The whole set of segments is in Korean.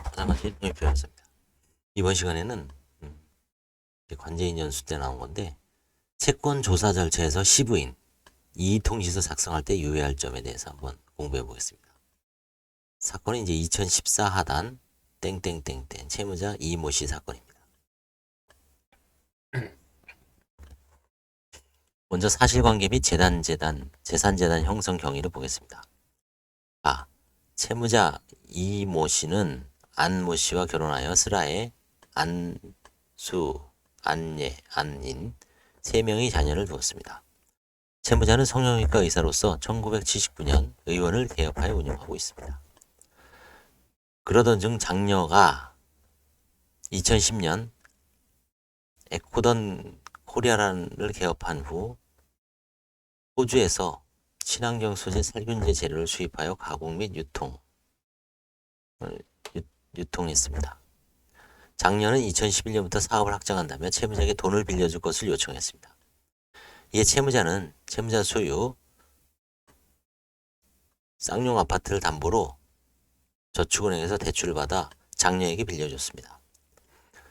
파산관계 표현했습니다. 이번 시간에는 관제인 연수 때 나온 건데 채권 조사 절차에서 시부인 이의통지서 작성할 때 유의할 점에 대해서 한번 공부해 보겠습니다. 사건은 이제 2014 하단 땡땡땡땡 채무자 이모 씨 사건입니다. 먼저 사실관계 및 재산재단 형성 경위를 보겠습니다. 아, 채무자 이모 씨는 안모 씨와 결혼하여 슬하에 안수, 안예, 안인 3명의 자녀를 두었습니다. 채무자는 성형외과 의사로서 1979년 의원을 개업하여 운영하고 있습니다. 그러던 중 장녀가 2010년 에코던 코리아란을 개업한 후 호주에서 친환경 소재 살균제 재료를 수입하여 가공 및 유통했습니다. 장녀는 2011년부터 사업을 확장한다며 채무자에게 돈을 빌려줄 것을 요청했습니다. 이에 채무자는 채무자 소유 쌍용 아파트를 담보로 저축은행에서 대출을 받아 장녀에게 빌려줬습니다.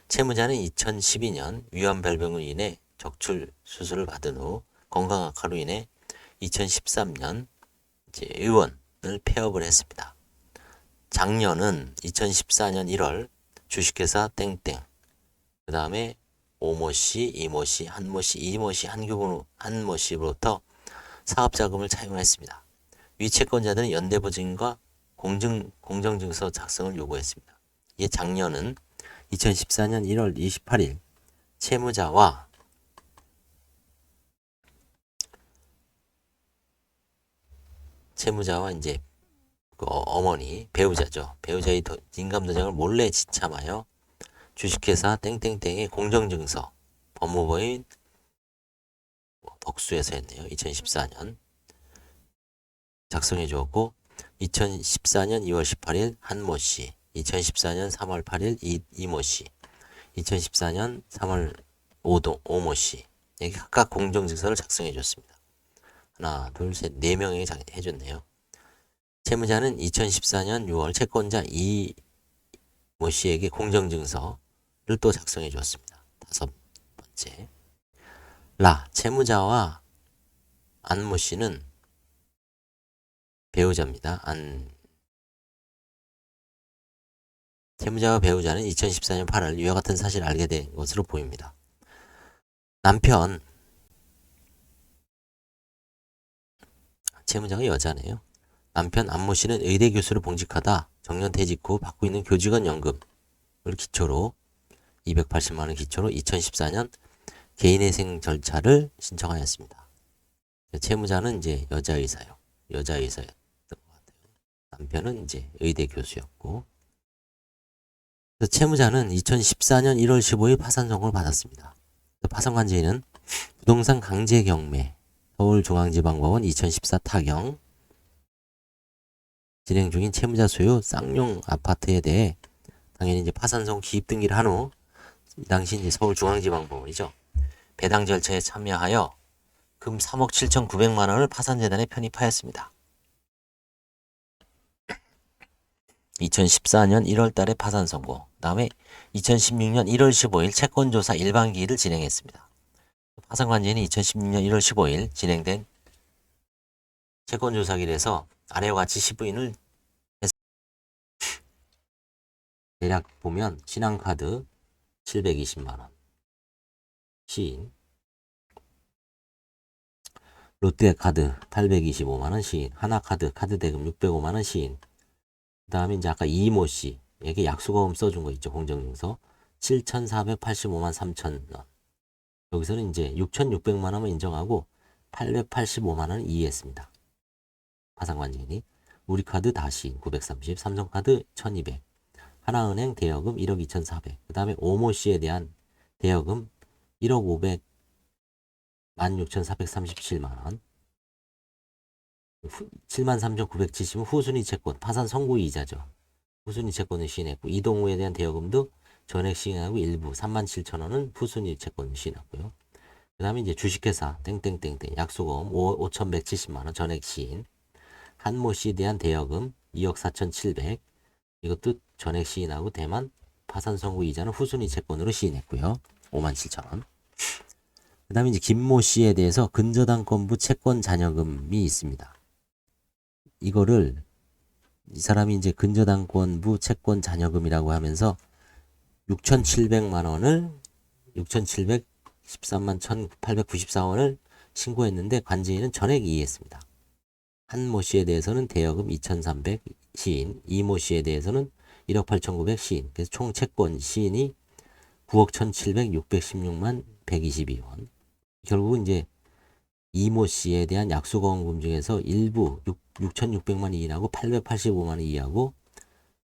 채무자는 2012년 위암발병으로 인해 적출 수술을 받은 후 건강 악화로 인해 2013년 의원을 폐업을 했습니다. 장녀는 2014년 1월 주식회사 땡땡, 그 다음에 오모씨, 이모씨, 한모씨, 이모씨, 한모씨로부터 사업자금을 차용했습니다. 위 채권자들은 연대보증인과 공정증서 작성을 요구했습니다. 이에 장녀는 2014년 1월 28일 채무자와 이제 그 어머니, 배우자죠. 배우자의 인감도장을 몰래 지참하여 주식회사 땡땡땡의 공정증서, 법무부인 덕수에서 했네요. 2014년 작성해 주었고 2014년 2월 18일 한모씨, 2014년 3월 8일 이모씨, 2014년 3월 오모씨 에게 각각 공정증서를 작성해 줬습니다. 하나, 둘, 셋, 4명에게 해줬네요. 채무자는 2014년 6월 채권자 이모씨에게 공정증서를 또 작성해 주었습니다. 5번째. 채무자와 안모씨는 배우자입니다. 채무자와 배우자는 2014년 8월 위와 같은 사실을 알게 된 것으로 보입니다. 남편, 채무자가 여자네요. 남편 안모 씨는 의대 교수를 봉직하다 정년퇴직 후 받고 있는 교직원 연금을 기초로 280만 원 기초로 2014년 개인회생 절차를 신청하였습니다. 채무자는 이제 여자의사였던 것 같아요. 남편은 이제 의대 교수였고, 채무자는 2014년 1월 15일 파산 선고를 받았습니다. 파산관제인은 부동산 강제 경매 서울중앙지방법원 2014 타경 진행 중인 채무자 소유 쌍용 아파트에 대해 당연히 이제 파산 선고 기입 등기를 한 후 이 당시 이제 서울중앙지방법원이죠. 배당 절차에 참여하여 금 3억 7,900만 원을 파산재단에 편입하였습니다. 2014년 1월 달에 파산 선고, 그 다음에 2016년 1월 15일 채권조사 일반기일을 진행했습니다. 파산관제인이 2016년 1월 15일 진행된 채권조사기일에서 아래와 같이 시부인을 했습니다. 대략 보면 신한카드 720만 원, 시인, 롯데카드 825만 원 시인, 하나카드 카드대금 605만 원 시인, 그 다음에 이제 아까 이모 씨에게 약수거금 써준 거 있죠. 공정증서 7,485만 3천 원. 여기서는 이제 6,600만 원을 인정하고 885만 원을 이의했습니다. 파산관제인이 우리카드 다시인 930, 삼성카드 1,200, 하나은행 대여금 1억 2,400, 그 다음에 오모 씨에 대한 대여금 1억 500, 16,437만 원, 73,970은 후순위 채권, 파산 선고 이자죠. 후순위 채권을 시인했고, 이동우에 대한 대여금도 전액 시인하고 일부 37,000원은 후순위 채권을 시인했고요. 그 다음에 이제 주식회사 땡땡땡땡 약수거금 5,170만 원 전액 시인, 한모 씨에 대한 대여금 2억 4,700, 이것도 전액 시인하고 대만 파산 선고 이자는 후순위 채권으로 시인했고요. 57,000원. 그 다음에 이제 김모 씨에 대해서 근저당권부 채권 잔여금이 있습니다. 이거를 이 사람이 이제 근저당권부 채권 잔여금이라고 하면서 6,700만 원을 6,713만 1,894원을 신고했는데 관제인은 전액 이의했습니다. 한모 씨에 대해서는 대여금 2,300 시인, 이모 씨에 대해서는 1억 8,900 시인. 그래서 총 채권 시인이 9억 1,700, 616만 122원. 결국은 이제 이모 씨에 대한 약수거원금 중에서 일부 6,600만 이인하고 885만 원 이하고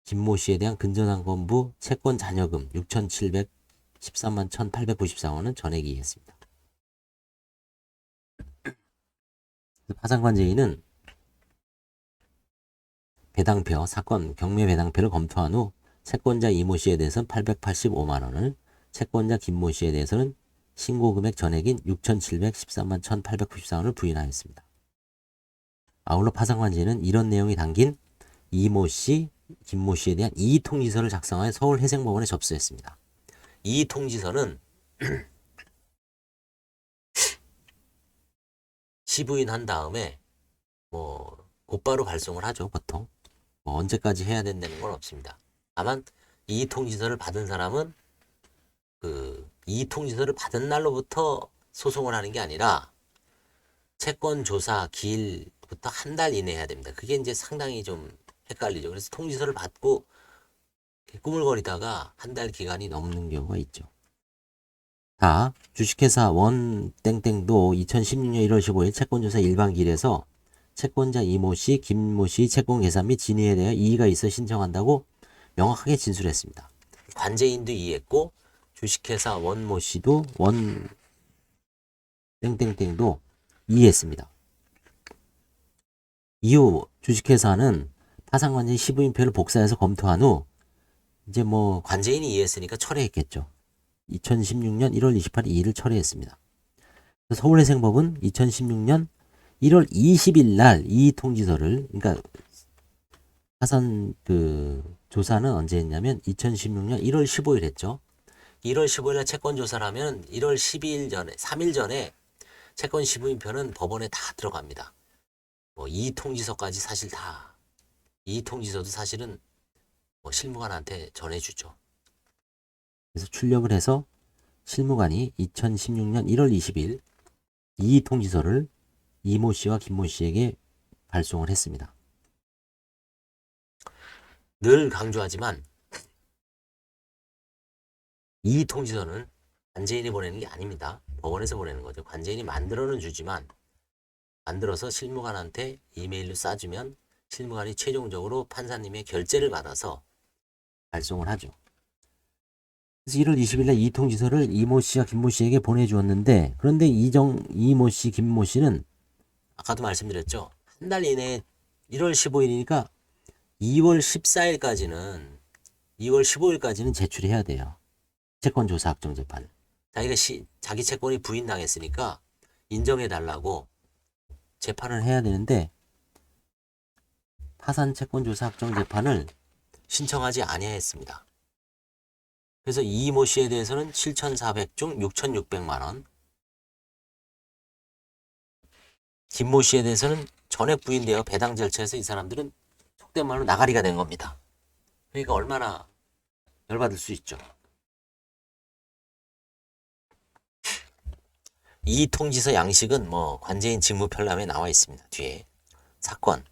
김모 씨에 대한 근저당권부 채권 잔여금 6,713만 1,894원은 전액 이의했습니다. 파산관제인은 배당표, 사건 경매 배당표를 검토한 후 채권자 이모 씨에 대해서는 885만 원을, 채권자 김모 씨에 대해서는 신고금액 전액인 6,713만 1,894원을 부인하였습니다. 아울러 파산관제인은 이런 내용이 담긴 이모 씨, 김모 씨에 대한 이의통지서를 작성하여 서울회생법원에 접수했습니다. 이의통지서는 시부인한 다음에 뭐 곧바로 발송을 하죠. 보통 뭐 언제까지 해야 된다는 건 없습니다. 다만 이의통지서를 받은 사람은 그 이의통지서를 받은 날로부터 소송을 하는 게 아니라 채권 조사 기일부터 한 달 이내 해야 됩니다. 그게 이제 상당히 좀 헷갈리죠. 그래서 통지서를 받고 꾸물거리다가 한 달 기간이 넘는 경우가 있죠. 다 주식회사 원 땡땡도 2016년 1월 15일 채권조사 일반기일에서 채권자 이모 씨, 김모 씨 채권 계산 및 진위에 대해 이의가 있어 신청한다고 명확하게 진술했습니다. 관제인도 이의했고 주식회사 원모 씨도 원 땡땡땡도 이의했습니다. 이후 주식회사는 파산관제인 시부인표를 복사해서 검토한 후 이제 뭐 관제인이 이의했으니까 철회했겠죠. 2016년 1월 28일 이의를 철회했습니다. 서울회생법은 2016년 1월 20일 날 이의통지서를, 그러니까 파산 그 조사는 언제 했냐면 2016년 1월 15일 했죠. 1월 15일에 채권 조사를 하면 1월 12일 전에 3일 전에 채권 시부인표는 법원에 다 들어갑니다. 뭐 이의통지서까지 사실 다 이의통지서도 사실은 뭐 실무관한테 전해주죠. 그래서 출력을 해서 실무관이 2016년 1월 20일 이의통지서를 이모 씨와 김모 씨에게 발송을 했습니다. 늘 강조하지만 이의통지서는 관제인이 보내는 게 아닙니다. 법원에서 보내는 거죠. 관제인이 만들어는 주지만 만들어서 실무관한테 이메일로 쏴주면 실무관이 최종적으로 판사님의 결재를 받아서 발송을 하죠. 그래서 1월 20일 날 이의통지서를 이모 씨와 김모 씨에게 보내주었는데, 그런데 이모 씨, 김모 씨는 아까도 말씀드렸죠. 한 달 이내에 1월 15일이니까 2월 15일까지는 제출해야 돼요. 채권조사 확정재판을. 자기 채권이 부인당했으니까 인정해달라고 재판을 해야 되는데 파산 채권조사 확정재판을 신청하지 아니했습니다. 그래서 이모 씨에 대해서는 7,400 중 6,600만 원, 김모 씨에 대해서는 전액 부인되어 배당 절차에서 이 사람들은 속된 말로 나가리가 된 겁니다. 그러니까 얼마나 열받을 수 있죠. 이 통지서 양식은 뭐 관제인 직무편람에 나와 있습니다. 뒤에 사건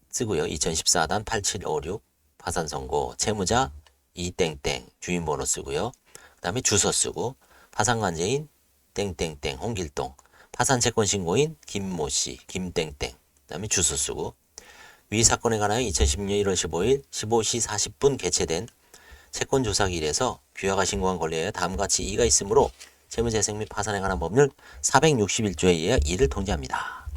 쓰고요. 2014단 8756 파산 선고 채무자 이땡땡 주인번호 쓰고요. 그 다음에 주소 쓰고 파산관제인 땡땡땡 홍길동, 파산채권 신고인 김모씨 김땡땡, 그 다음에 주소 쓰고 위 사건에 관하여 2016년 1월 15일 15시 40분 개최된 채권조사기일에서 귀화가 신고한 권리에 다음과 같이 이의가 있으므로 채무재생 및 파산에 관한 법률 461조에 의해 이를 통지합니다.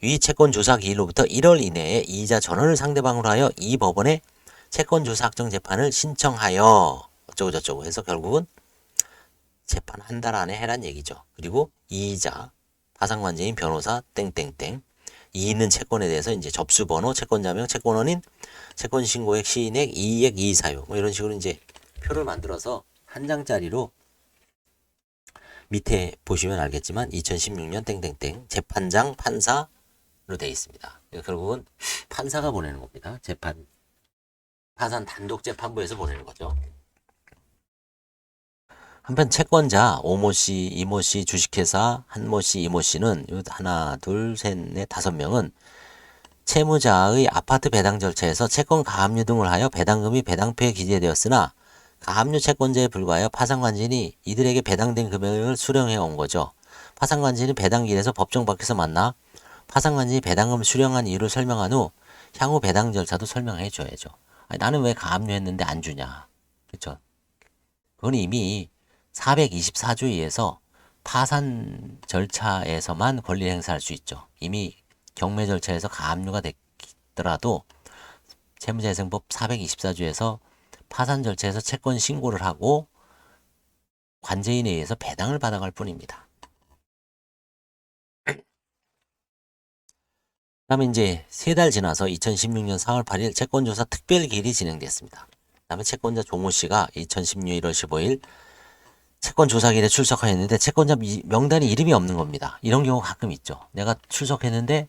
위 채권조사기일로부터 1월 이내에 이의자 전원을 상대방으로 하여 이 법원에 채권조사 확정재판을 신청하여 어쩌고저쩌고 해서 결국은 재판 한 달 안에 해란 얘기죠. 그리고 이의자, 파산관제인, 변호사 땡땡땡 이 있는 채권에 대해서 이제 접수번호, 채권자명, 채권원인, 채권 신고액, 시인액, 이익액, 이의사유 뭐 이런 식으로 이제 표를 만들어서 한 장짜리로 밑에 보시면 알겠지만 2016년 땡땡땡 재판장 판사로 되어 있습니다. 결국은 판사가 보내는 겁니다. 파산 단독 재판부에서 보내는 거죠. 한편 채권자 오모 씨, 이모 씨, 주식회사 한모 씨, 이모 씨는 하나, 둘, 셋, 넷, 5명은 채무자의 아파트 배당 절차에서 채권 가압류 등을 하여 배당금이 배당표에 기재되었으나 가압류 채권자에 불과하여 파산관진이 이들에게 배당된 금액을 수령해 온 거죠. 파산관진이 배당기일에서 법정 밖에서 만나 파산관진이 배당금 수령한 이유를 설명한 후 향후 배당 절차도 설명해 줘야죠. 아니, 나는 왜 가압류했는데 안 주냐. 그렇죠. 그건 이미 424조에 의해서 파산 절차에서만 권리 행사할 수 있죠. 이미 경매 절차에서 가압류가 됐더라도 채무자회생법 424조에서 파산 절차에서 채권 신고를 하고 관제인에 의해서 배당을 받아갈 뿐입니다. 그다음에 이제 3달 지나서 2016년 4월 8일 채권조사 특별기일이 진행됐습니다. 그다음에 채권자 종호 씨가 2016년 1월 15일 채권조사기일에 출석하였는데 채권자 명단에 이름이 없는 겁니다. 이런 경우가 가끔 있죠. 내가 출석했는데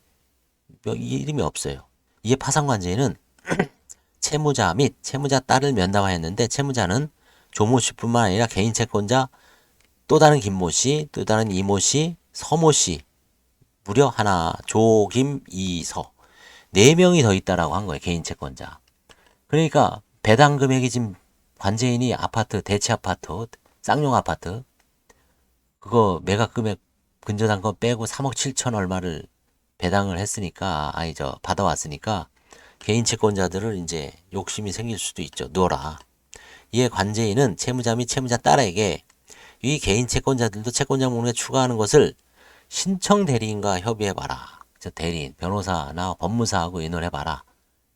이름이 없어요. 이에 파산관제인은 채무자 및 채무자 딸을 면담하였는데 채무자는 조모 씨뿐만 아니라 개인 채권자 또 다른 김모 씨, 또 다른 이모 씨, 서모 씨 무려 하나, 조, 김, 이, 서 4명이 더 있다라고 한 거예요. 개인 채권자. 그러니까 배당 금액이 지금 관제인이 아파트, 대체 아파트, 쌍용 아파트 그거 매각 금액 근저당 거 빼고 3억 7천 얼마를 배당을 했으니까 받아왔으니까 개인 채권자들은 이제 욕심이 생길 수도 있죠. 넣어라. 이에 관제인은 채무자 및 채무자 딸에게 이 개인 채권자들도 채권자 목록에 추가하는 것을 신청 대리인과 협의해봐라. 대리인, 변호사나 법무사하고 의논을 해봐라.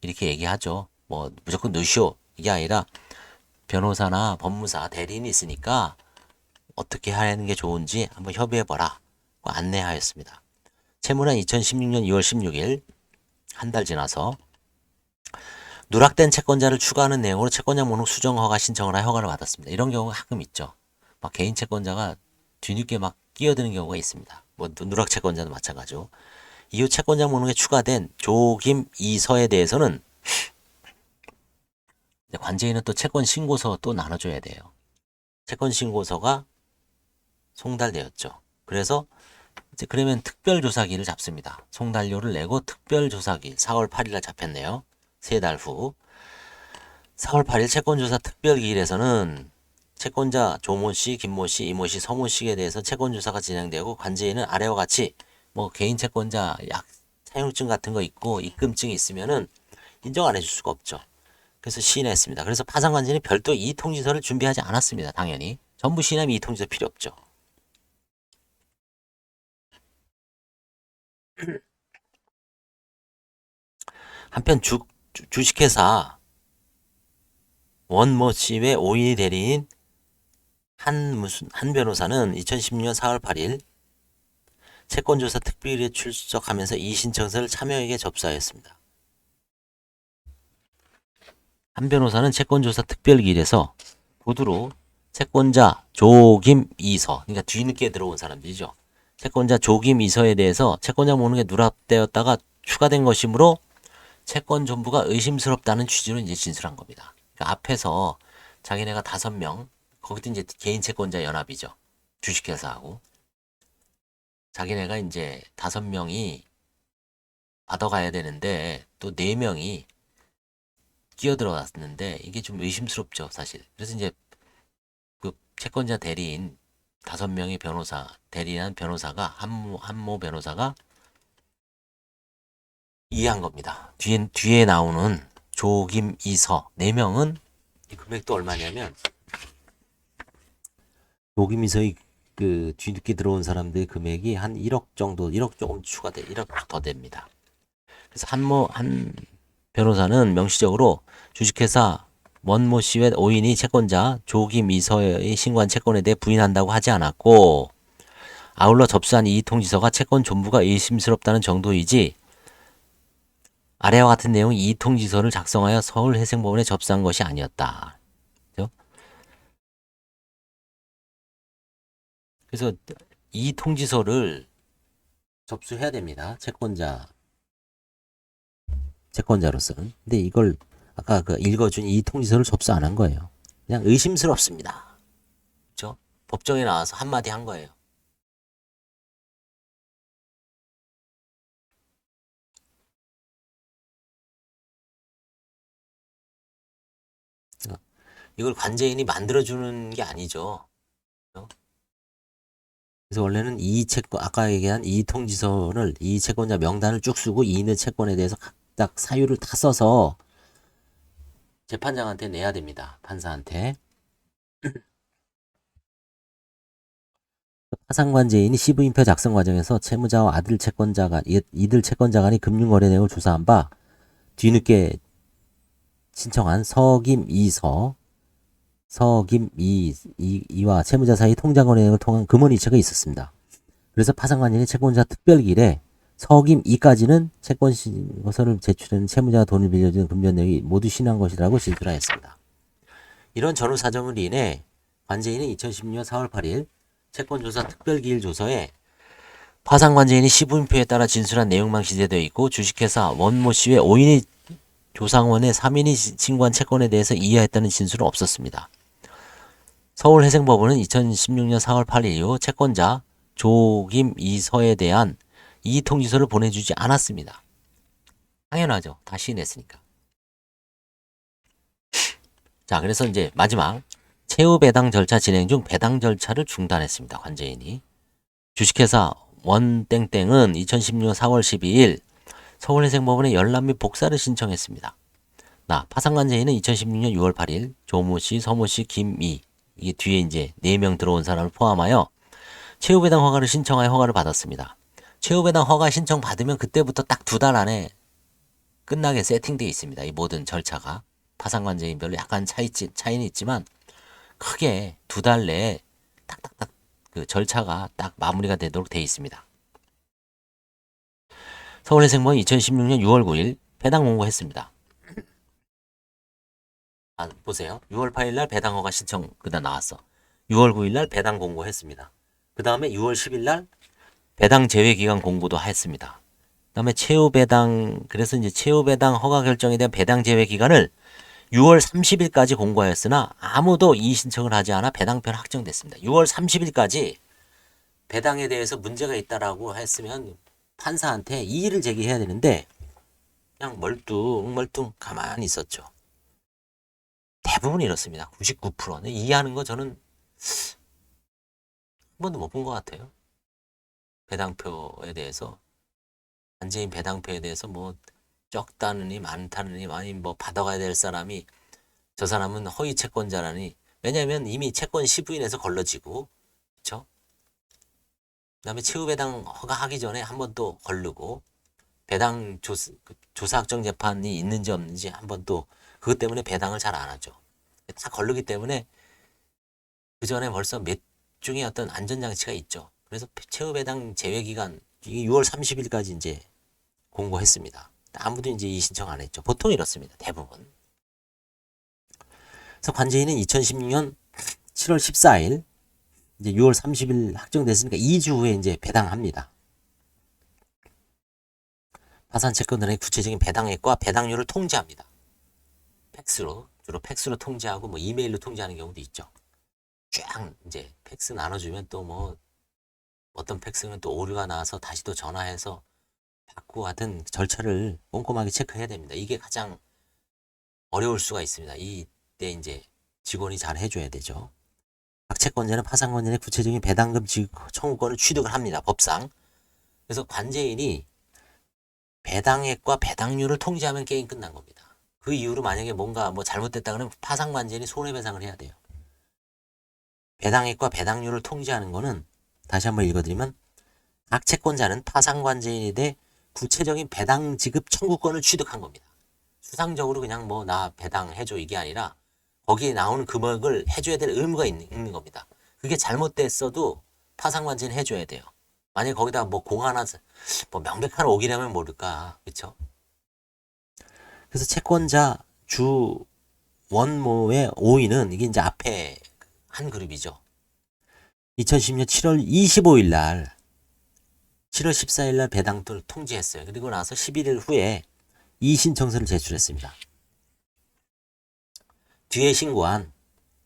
이렇게 얘기하죠. 뭐 무조건 넣으시오. 이게 아니라 변호사나 법무사, 대리인이 있으니까 어떻게 하는 게 좋은지 한번 협의해봐라. 안내하였습니다. 채무는 2016년 2월 16일 한 달 지나서 누락된 채권자를 추가하는 내용으로 채권자 목록 수정 허가 신청을 하여 허가를 받았습니다. 이런 경우가 가끔 있죠. 막 개인 채권자가 뒤늦게 막 끼어드는 경우가 있습니다. 뭐 누락 채권자도 마찬가지고. 이후 채권자 목록에 추가된 조, 김, 이, 서에 대해서는 관제인은 또 채권 신고서 또 나눠줘야 돼요. 채권 신고서가 송달되었죠. 그래서 이제 그러면 특별조사기를 잡습니다. 송달료를 내고 특별조사기 4월 8일날 잡혔네요. 3달 후 4월 8일 채권조사 특별기일에서는 채권자 조모씨, 김모씨, 이모씨, 서모씨에 대해서 채권조사가 진행되고 관제인은 아래와 같이 뭐 개인 채권자 차용증 같은 거 있고 입금증이 있으면은 인정 안 해줄 수가 없죠. 그래서 시인했습니다. 그래서 파산관제인이 별도 이의통지서를 준비하지 않았습니다. 당연히 전부 시인하면 이의통지서 필요 없죠. 한편 주식회사 원모 씨의 5인 대리인 한 변호사는 2016년 4월 8일 채권조사 특별기일에 출석하면서 이 신청서를 참여에게 접수하였습니다. 한 변호사는 채권조사 특별기일에서 보드로 채권자 조김 이서, 그러니까 뒤늦게 들어온 사람들이죠. 채권자 조김 이서에 대해서 채권자 목록에 누락되었다가 추가된 것이므로 채권 전부가 의심스럽다는 취지로 이제 진술한 겁니다. 그러니까 앞에서 자기네가 5명, 거기도 이제 개인 채권자 연합이죠. 주식회사하고. 자기네가 이제 5명이 받아가야 되는데 또 4명이 끼어들어갔는데 이게 좀 의심스럽죠, 사실. 그래서 이제 그 채권자 대리인 5명의 변호사, 대리한 변호사가 한모 변호사가 이해한 겁니다. 뒤에 나오는 조김, 이서 4명은 이 금액도 얼마냐면 조김, 이서의 그 뒤늦게 들어온 사람들의 금액이 한 1억 정도, 1억 조금 추가돼, 1억 더 됩니다. 그래서 한 변호사는 명시적으로 주식회사 원모 씨의 5인이 채권자 조김, 이서의 신고한 채권에 대해 부인한다고 하지 않았고, 아울러 접수한 이의통지서가 채권 존부가 의심스럽다는 정도이지 아래와 같은 내용의 이통지서를 작성하여 서울해생법원에 접수한 것이 아니었다. 그죠? 그래서 이통지서를 접수해야 됩니다. 채권자로서는. 근데 이걸 아까 그 읽어준 이통지서를 접수 안 한 거예요. 그냥 의심스럽습니다. 그죠? 법정에 나와서 한마디 한 거예요. 이걸 관제인이 만들어주는 게 아니죠. 그죠? 그래서 원래는 아까 얘기한 이통지서를 이 채권자 명단을 쭉 쓰고 이 있는 채권에 대해서 각각 사유를 다 써서 재판장한테 내야 됩니다. 판사한테. 파산관제인이 시부인표 작성 과정에서 채무자와 이들 채권자 간의 금융거래 내용을 조사한 바 뒤늦게 신청한 서김이와 채무자 사이 통장거래 내용을 통한 금원이체가 있었습니다. 그래서 파산관제인이 채권자 특별기일에 서김이까지는 채권서를 제출하는 채무자가 돈을 빌려준 금전 내역이 모두 신한 것이라고 진술하였습니다. 이런 전후 사정을 인해 관제인은 2016년 4월 8일 채권조사 특별기일 조서에 파산관제인이 시부인표에 따라 진술한 내용만 기재되어 있고 주식회사 원모 씨의 5인이 조상원의 3인이 신고한 채권에 대해서 이해했다는 진술은 없었습니다. 서울해생법원은 2016년 4월 8일 이후 채권자 조김이서에 대한 이의통지서를 보내주지 않았습니다. 당연하죠. 다 시인했으니까. 자, 그래서 이제 마지막 채무 배당 절차 진행 중 배당 절차를 중단했습니다. 관제인이. 주식회사 원땡땡은 2016년 4월 12일 서울해생법원에 열람 및 복사를 신청했습니다. 파산관제인은 2016년 6월 8일 조모씨, 서모씨, 김이 이게 뒤에 이제 4명 들어온 사람을 포함하여 채무배당 허가를 신청하여 허가를 받았습니다. 채무배당 허가 신청 받으면 그때부터 딱 2달 안에 끝나게 세팅되어 있습니다. 이 모든 절차가. 파산관제인별로 약간 차이는 있지만 크게 2달 내에 딱딱딱 그 절차가 딱 마무리가 되도록 되어 있습니다. 서울해생법원 2016년 6월 9일 배당 공고했습니다. 보세요. 6월 8일 날 배당 허가 신청 그다 나왔어. 6월 9일 날 배당 공고했습니다. 그 다음에 6월 10일 날 배당 제외 기간 공고도 했습니다. 그 다음에 그래서 이제 채무배당 허가 결정에 대한 배당 제외 기간을 6월 30일까지 공고하였으나 아무도 이의 신청을 하지 않아 배당표는 확정됐습니다. 6월 30일까지 배당에 대해서 문제가 있다라고 했으면 판사한테 이의를 제기해야 되는데 그냥 멀뚱 가만히 있었죠. 대부분 이렇습니다. 99%는 이해하는 거 저는 한 번도 못 본 것 같아요. 배당표에 대해서 관제인 배당표에 대해서 뭐 적다느니 많다느니 아니 뭐 받아가야 될 사람이 저 사람은 허위 채권자라니. 왜냐하면 이미 채권 시부인에서 걸러지고 그렇죠? 그다음에 채무배당 허가하기 전에 한 번 또 걸르고 배당 조사 확정 재판이 있는지 없는지 한 번 또 그것 때문에 배당을 잘 안 하죠. 다 걸르기 때문에 그 전에 벌써 몇 중에 어떤 안전장치가 있죠. 그래서 채무배당 제외기간 6월 30일까지 이제 공고했습니다. 아무도 이제 이 신청 안 했죠. 보통 이렇습니다. 대부분. 그래서 관제인은 2016년 7월 14일 이제 6월 30일 확정됐으니까 2주 후에 이제 배당합니다. 파산 채권들의 구체적인 배당액과 배당률을 통지합니다. 주로 팩스로 통지하고 뭐 이메일로 통지하는 경우도 있죠. 쫙 이제 팩스 나눠주면 또 뭐 어떤 팩스는 또 오류가 나와서 다시 또 전화해서 받고 하여튼 절차를 꼼꼼하게 체크해야 됩니다. 이게 가장 어려울 수가 있습니다. 이때 이제 직원이 잘 해줘야 되죠. 각 채권자는 파산권자의 구체적인 배당금 청구권을 취득을 합니다. 법상. 그래서 관제인이 배당액과 배당률을 통지하면 게임 끝난 겁니다. 그 이후로 만약에 뭔가 뭐 잘못됐다 그러면 파산관제인이 손해배상을 해야 돼요. 배당액과 배당률을 통지하는 거는 다시 한번 읽어드리면 각 채권자는 파산관제인에 대해 구체적인 배당 지급 청구권을 취득한 겁니다. 수상적으로 그냥 뭐 나 배당해줘 이게 아니라 거기에 나오는 금액을 해줘야 될 의무가 있는 겁니다. 그게 잘못됐어도 파산관제는 해줘야 돼요. 만약에 거기다 뭐 공 하나 뭐 명백 하나 오기라면 모를까 그쵸? 그래서 채권자 주 원모의 5위는 이게 이제 앞에 한 그룹이죠. 2010년 7월 25일 날 7월 14일 날 배당을 통지했어요. 그리고 나서 11일 후에 이의신청서를 제출했습니다. 뒤에 신고한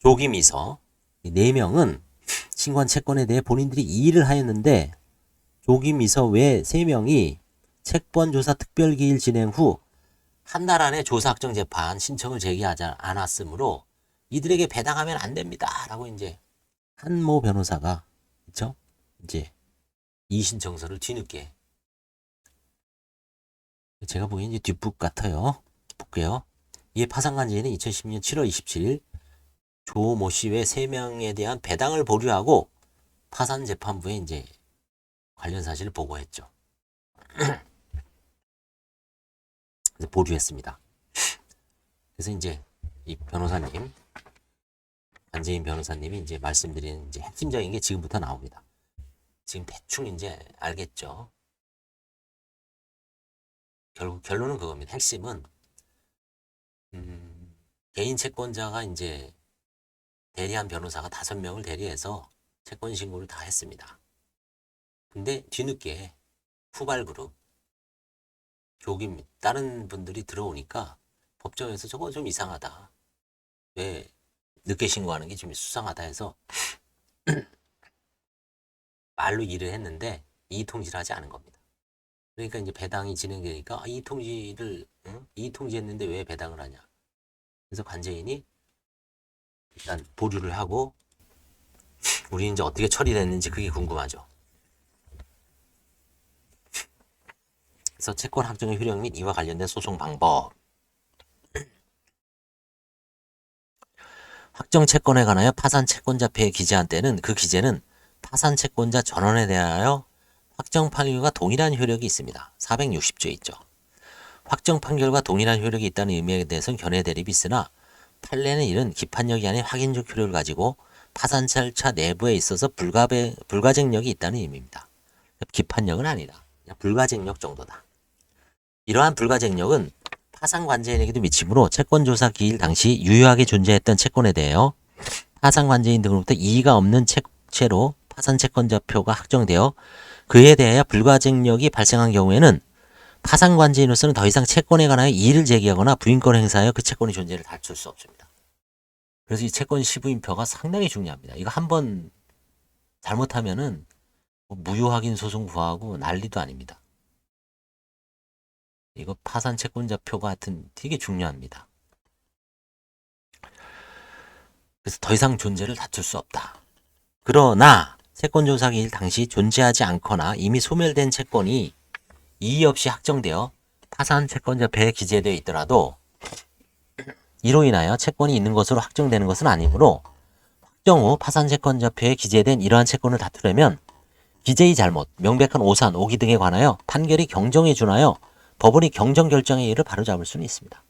조기미서 4명은 신고한 채권에 대해 본인들이 이의를 하였는데 조기미서 외 3명이 채권조사 특별기일 진행 후 한 달 안에 조사확정재판 신청을 제기하지 않았으므로 이들에게 배당하면 안 됩니다. 라고 이제 한모 변호사가 그쵸? 이제 이의신청서를 뒤늦게 제가 보기엔 이제 뒷북 같아요. 볼게요. 이에 파산관제인은 2010년 7월 27일 조모 씨 외 3명에 대한 배당을 보류하고 파산재판부에 이제 관련 사실을 보고했죠. 그래서 보류했습니다. 그래서 이제 이 변호사님, 관제인 변호사님이 이제 말씀드리는 이제 핵심적인 게 지금부터 나옵니다. 지금 대충 이제 알겠죠. 결국 결론은 그겁니다. 핵심은 개인 채권자가 이제 대리한 변호사가 5명을 대리해서 채권 신고를 다 했습니다. 근데 뒤늦게 후발그룹 조기 다른 분들이 들어오니까 법정에서 저거 좀 이상하다. 왜 늦게 신고하는 게 좀 수상하다 해서 말로 일을 했는데 이의통지를 하지 않은 겁니다. 그러니까 이제 배당이 진행되니까 이의통지를 이의통지했는데 왜 배당을 하냐. 그래서 관제인이 일단 보류를 하고 우리 이제 어떻게 처리됐는지 그게 궁금하죠. 그래서 채권 확정의 효력 및 이와 관련된 소송 방법. 확정 채권에 관하여 파산 채권자폐에 기재한 때는 그 기재는 파산 채권자 전원에 대하여 확정 판결과 동일한 효력이 있습니다. 460조에 있죠. 확정 판결과 동일한 효력이 있다는 의미에 대해서는 견해 대립이 있으나 판례는 이런 기판력이 아닌 확인적 효력을 가지고 파산 절차 내부에 있어서 불가쟁력이 있다는 의미입니다. 기판력은 아니다. 그냥 불가쟁력 정도다. 이러한 불가쟁력은 파산관제인에게도 미치므로 채권조사 기일 당시 유효하게 존재했던 채권에 대하여 파산관제인 등으로부터 이의가 없는 채로 파산채권자표가 확정되어 그에 대하여 불가쟁력이 발생한 경우에는 파산관제인으로서는 더 이상 채권에 관하여 이의를 제기하거나 부인권 행사하여 그 채권의 존재를 다툴 수 없습니다. 그래서 이 채권 시부인표가 상당히 중요합니다. 이거 한번 잘못하면은 무효확인 소송 구하고 난리도 아닙니다. 이거 파산 채권자표가 하여튼 되게 중요합니다. 그래서 더 이상 존재를 다툴 수 없다. 그러나 채권조사기일 당시 존재하지 않거나 이미 소멸된 채권이 이의 없이 확정되어 파산 채권자표에 기재되어 있더라도 이로 인하여 채권이 있는 것으로 확정되는 것은 아니므로 확정 후 파산 채권자표에 기재된 이러한 채권을 다투려면 기재의 잘못, 명백한 오산, 오기 등에 관하여 판결이 경정에 준하여 법원이 경정 결정의 이의를 바로잡을 수는 있습니다.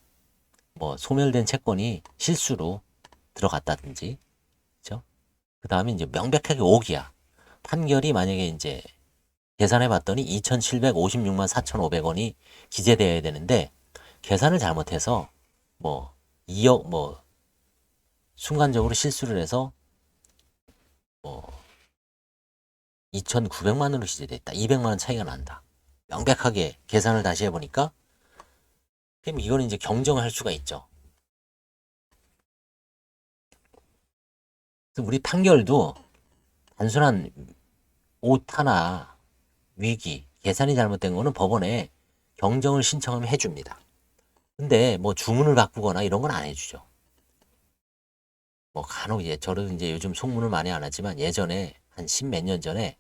뭐 소멸된 채권이 실수로 들어갔다든지, 그렇죠? 그 다음에 이제 명백하게 오기야. 판결이 만약에 이제 계산해 봤더니 2,756만 4,500원이 기재되어야 되는데 계산을 잘못해서 뭐 2억 뭐 순간적으로 실수를 해서 뭐 2,900만 원으로 기재됐다. 200만 원 차이가 난다. 명백하게 계산을 다시 해보니까 그럼 이거는 이제 경정을 할 수가 있죠. 우리 판결도 단순한 오타나 위기, 계산이 잘못된 거는 법원에 경정을 신청하면 해줍니다. 근데 뭐 주문을 바꾸거나 이런 건 안 해주죠. 뭐 간혹 저는 이제 요즘 송문을 많이 안 하지만 예전에 한 10몇 년 전에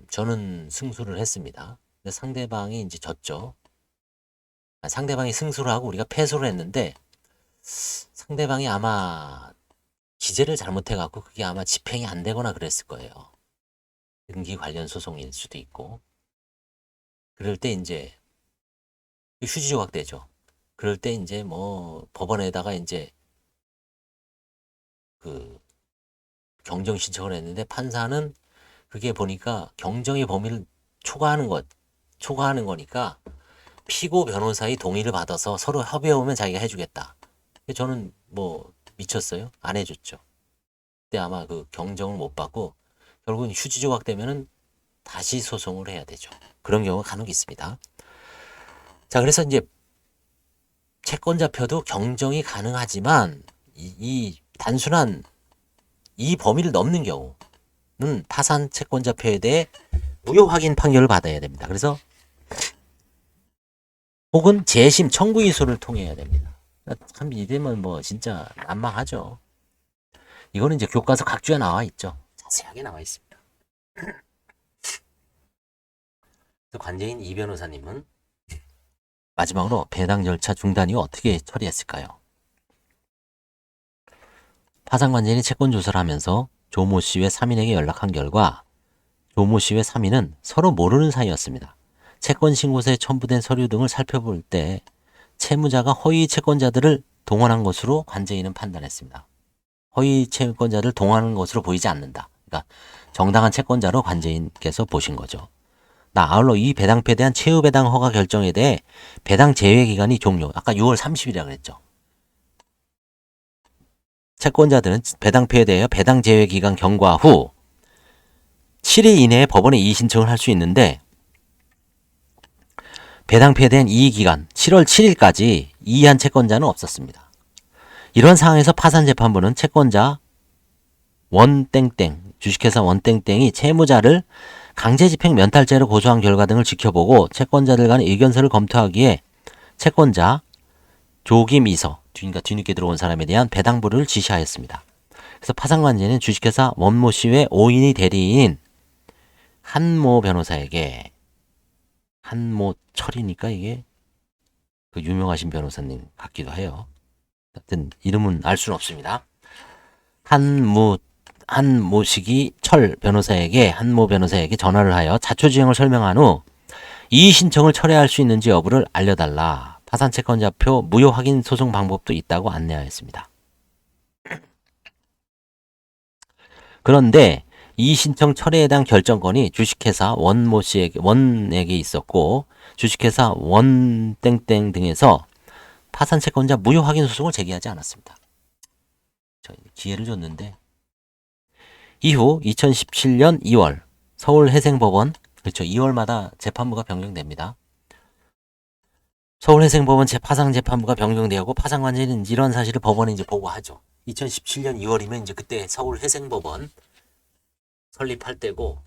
저는 승소를 했습니다. 근데 상대방이 이제 졌죠. 상대방이 승소를 하고 우리가 패소를 했는데 상대방이 아마 기재를 잘못해갖고 그게 아마 집행이 안 되거나 그랬을 거예요. 등기 관련 소송일 수도 있고. 그럴 때 이제 휴지 조각 되죠. 그럴 때 이제 뭐 법원에다가 이제 그 경정 신청을 했는데 판사는 그게 보니까 경정의 범위를 초과하는 거니까 피고 변호사의 동의를 받아서 서로 협의해오면 자기가 해주겠다. 저는 뭐 미쳤어요? 안 해줬죠. 그때 아마 그 경정을 못 받고 결국은 휴지 조각 되면은 다시 소송을 해야 되죠. 그런 경우가 간혹 있습니다. 자, 그래서 이제 채권자표도 경정이 가능하지만 이 단순한 이 범위를 넘는 경우는 파산 채권자표에 대해 무효 확인 판결을 받아야 됩니다. 그래서 혹은 재심 청구 이소를 통해야 됩니다. 참 이러면 뭐 진짜 난망하죠. 이거는 이제 교과서 각주에 나와 있죠. 자세하게 나와 있습니다. 관제인 이 변호사님은 마지막으로 배당 절차 중단 이후 어떻게 처리했을까요? 파산관제인이 채권 조사를 하면서 조모 씨 외 3인에게 연락한 결과 조모 씨 외 3인은 서로 모르는 사이였습니다. 채권 신고서에 첨부된 서류 등을 살펴볼 때 채무자가 허위 채권자들을 동원한 것으로 관제인은 판단했습니다. 허위 채권자를 동원하는 것으로 보이지 않는다. 그러니까 정당한 채권자로 관제인께서 보신 거죠. 아울러 이 배당표에 대한 최후 배당 허가 결정에 대해 배당 제외 기간이 종료. 아까 6월 30일이라고 그랬죠. 채권자들은 배당표에 대해 배당 제외 기간 경과 후 7일 이내에 법원에 이의 신청을 할 수 있는데 배당표에 대한 이의 기간 7월 7일까지 이의한 채권자는 없었습니다. 이런 상황에서 파산재판부는 채권자 원땡땡 주식회사 원땡땡이 채무자를 강제집행 면탈죄로 고소한 결과 등을 지켜보고 채권자들 간의 의견서를 검토하기에 채권자 조기미서 그러니까 뒤늦게 들어온 사람에 대한 배당부를 지시하였습니다. 그래서 파산관제는 주식회사 원모 씨 외 5인의 대리인 한모 변호사에게 한모 철이니까 이게 그 유명하신 변호사님 같기도 해요. 하여튼 이름은 알 수는 없습니다. 한모식이 철 변호사에게 한모 변호사에게 전화를 하여 자초지행을 설명한 후 이의 신청을 철회할 수 있는지 여부를 알려달라. 파산채권자표 무효 확인 소송 방법도 있다고 안내하였습니다. 그런데 이의 신청 철회에 대한 결정권이 주식회사 원모 씨에게 원에게 있었고 주식회사 원땡땡 등에서 파산채권자 무효 확인 소송을 제기하지 않았습니다. 기회를 줬는데 이후 2017년 2월 서울해생법원 그렇죠. 2월마다 재판부가 변경됩니다. 서울해생법원 파상재판부가 변경되고 파상관제는 이런 사실을 법원에 이제 보고하죠. 2017년 2월이면 이제 그때 서울해생법원 설립할 때고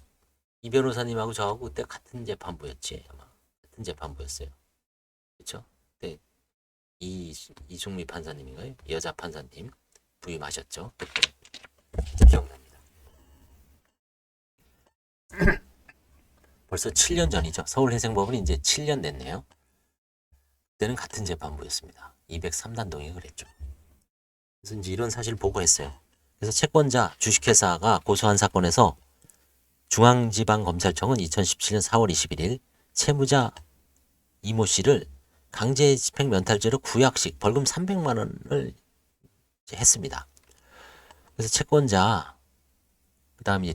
이 변호사님하고 저하고 그때 같은 재판부였지 아마 같은 재판부였어요. 그렇죠? 그때 이중미 판사님인가요? 여자 판사님 부임하셨죠. 그때 기억납니다. 벌써 7년 전이죠. 서울해생법원이 이제 7년 됐네요. 그때는 같은 재판부였습니다. 203단동에 그랬죠. 그래서 이제 이런 사실을 보고했어요. 그래서 채권자 주식회사가 고소한 사건에서 중앙지방검찰청은 2017년 4월 21일 채무자 이모 씨를 강제집행 면탈죄로 구약식 벌금 300만 원을 했습니다. 그래서 채권자 그다음에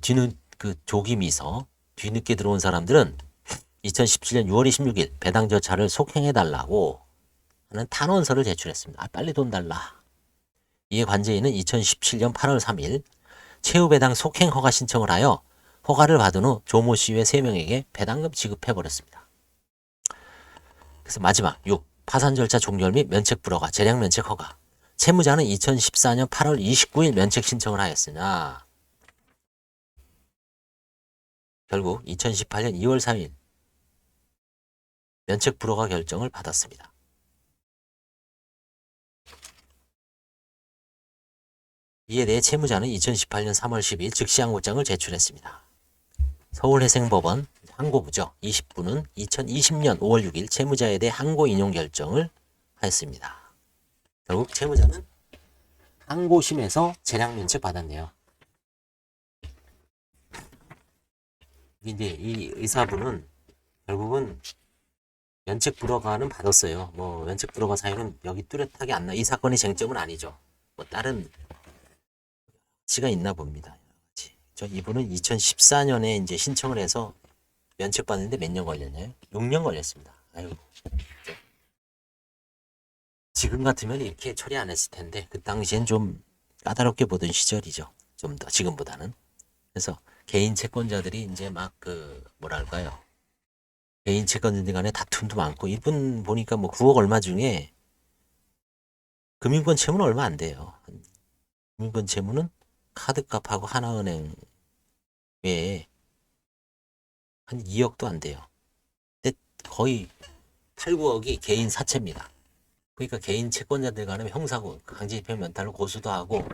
조기미서 뒤늦게 들어온 사람들은 2017년 6월 26일 배당 절차를 속행해달라고 하는 탄원서를 제출했습니다. 빨리 돈 달라. 이에 관제인은 2017년 8월 3일 최후 배당 속행 허가 신청을 하여 허가를 받은 후 조모 씨 외 3명에게 배당금 지급해버렸습니다. 그래서 마지막 6. 파산 절차 종결 및 면책 불허가 재량 면책 허가. 채무자는 2014년 8월 29일 면책 신청을 하였으나 결국 2018년 2월 3일 면책 불허가 결정을 받았습니다. 이에 대해 채무자는 2018년 3월 10일 즉시 항고장을 제출했습니다. 서울해생법원 항고부죠. 20부는 2020년 5월 6일 채무자에 대해 항고 인용 결정을 하였습니다. 결국 채무자는 항고심에서 재량 면책 받았네요. 이제 이 의사분은 결국은 면책 불허가는 받았어요. 뭐 면책 불허가 사유는 여기 뚜렷하게 안 나. 이 사건의 쟁점은 아니죠. 뭐 다른 가치가 있나 봅니다. 저 이분은 2014년에 이제 신청을 해서 면책 받는데 몇 년 걸렸나요? 6년 걸렸습니다. 아유, 지금 같으면 이렇게 처리 안 했을 텐데 그 당시엔 좀 까다롭게 보던 시절이죠. 좀 더 지금보다는. 그래서 개인 채권자들이 이제 막 그 뭐랄까요? 개인 채권자들 간에 다툼도 많고 이분 보니까 뭐 9억 얼마 중에 금융권 채무는 얼마 안 돼요. 금융권 채무는 카드값하고 하나은행 외에 한 2억도 안 돼요. 근데 거의 8, 9억이 개인 사채입니다. 그러니까 개인 채권자들 간에 형사고 강제집행 면탈로 고소도 하고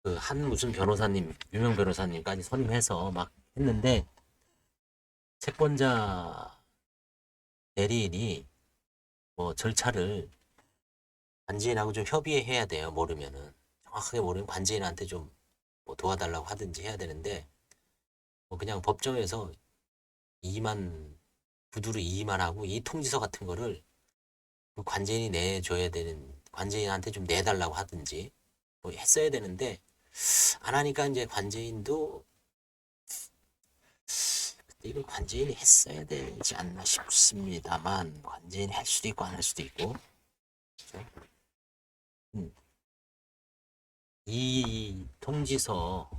그 한 무슨 변호사님 유명 변호사님까지 선임해서 막 했는데 채권자 대리인이 뭐 절차를 관제인하고 좀 협의해야 돼요. 모르면은 정확하게 모르면 관제인한테 좀 뭐 도와달라고 하든지 해야 되는데 뭐 그냥 법정에서 2만 구두로 2만 하고 이 통지서 같은 거를 그 관제인이 내줘야 되는 관제인한테 좀 내달라고 하든지 뭐 했어야 되는데 안 하니까 이제 관제인도 이걸 관제인이 했어야 되지 않나 싶습니다만 관제인이 할 수도 있고 안 할 수도 있고 그렇죠? 이 통지서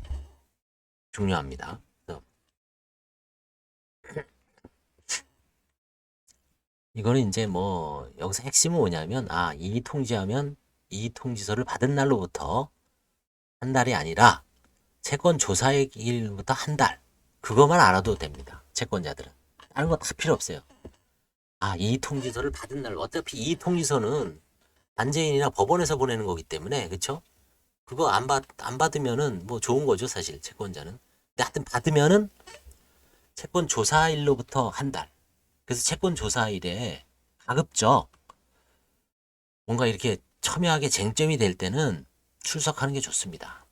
중요합니다. 그래서 이거는 이제 뭐 여기서 핵심은 뭐냐면 이 통지하면 이 통지서를 받은 날로부터 한 달이 아니라 채권 조사일부터 한 달. 그것만 알아도 됩니다. 채권자들은. 다른 거 다 필요 없어요. 이 통지서를 받은 날. 어차피 이 통지서는 관제인이나 법원에서 보내는 거기 때문에, 그쵸? 그거 안 받으면은 뭐 좋은 거죠, 사실, 채권자는. 근데 하여튼 받으면은 채권 조사일로부터 한 달. 그래서 채권 조사일에 가급적 뭔가 이렇게 첨예하게 쟁점이 될 때는 출석하는 게 좋습니다.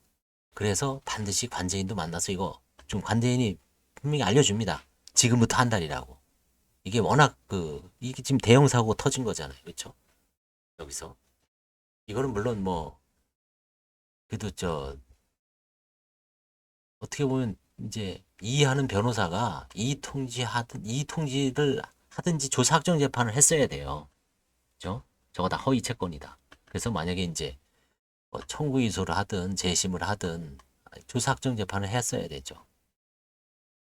그래서 반드시 관제인도 만나서 이거 좀 관제인이 분명히 알려줍니다. 지금부터 한 달이라고. 이게 워낙 이게 지금 대형 사고 터진 거잖아요. 그렇죠? 여기서. 이거는 물론 뭐 그래도 어떻게 보면 이제 이해하는 변호사가 이 통지를 하든지 조사확정 재판을 했어야 돼요. 그죠? 저거 다 허위 채권이다. 그래서 만약에 이제 뭐 청구 이소를 하든 재심을 하든 조사확정 재판을 했어야 되죠.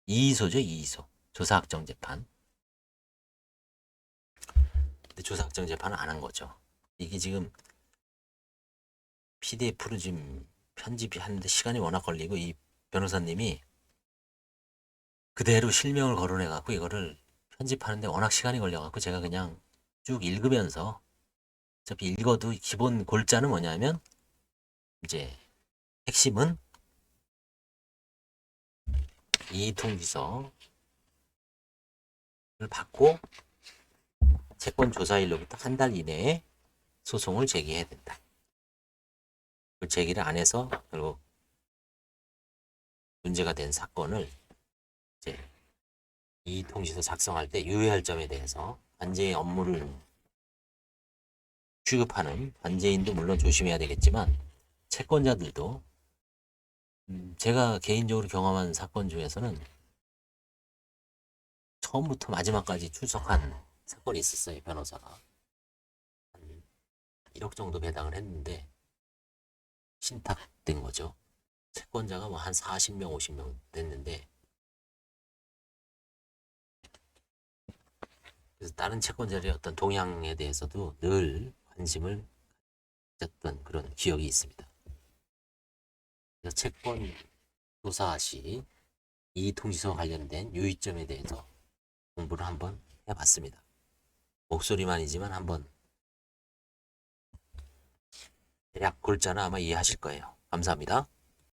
이의소죠, 이의소. 조사확정 재판. 근데 조사확정 재판을 안 한 거죠. 이게 지금 PDF로 지금 편집하는데 시간이 워낙 걸리고 이 변호사님이 그대로 실명을 거론해 갖고 이거를 편집하는데 워낙 시간이 걸려 갖고 제가 그냥 쭉 읽으면서 어차피 읽어도 기본 골자는 뭐냐면 이제 핵심은 이 통지서를 받고 채권 조사일로부터 한 달 이내에 소송을 제기해야 된다. 그 제기를 안 해서 결국 문제가 된 사건을 이제 이 통지서 작성할 때 유의할 점에 대해서 관제의 업무를 취급하는 관제인도 물론 조심해야 되겠지만 채권자들도 제가 개인적으로 경험한 사건 중에서는 처음부터 마지막까지 출석한 사건이 있었어요. 변호사가 한 1억 정도 배당을 했는데 신탁된 거죠. 채권자가 뭐 한 40명 50명 됐는데 그래서 다른 채권자들의 어떤 동향에 대해서도 늘 관심을 가졌던 그런 기억이 있습니다. 그래서 채권 조사 시 이 통지서와 관련된 유의점에 대해서 공부를 한번 해봤습니다. 목소리만이지만 한번 대략 골자는 아마 이해하실 거예요. 감사합니다.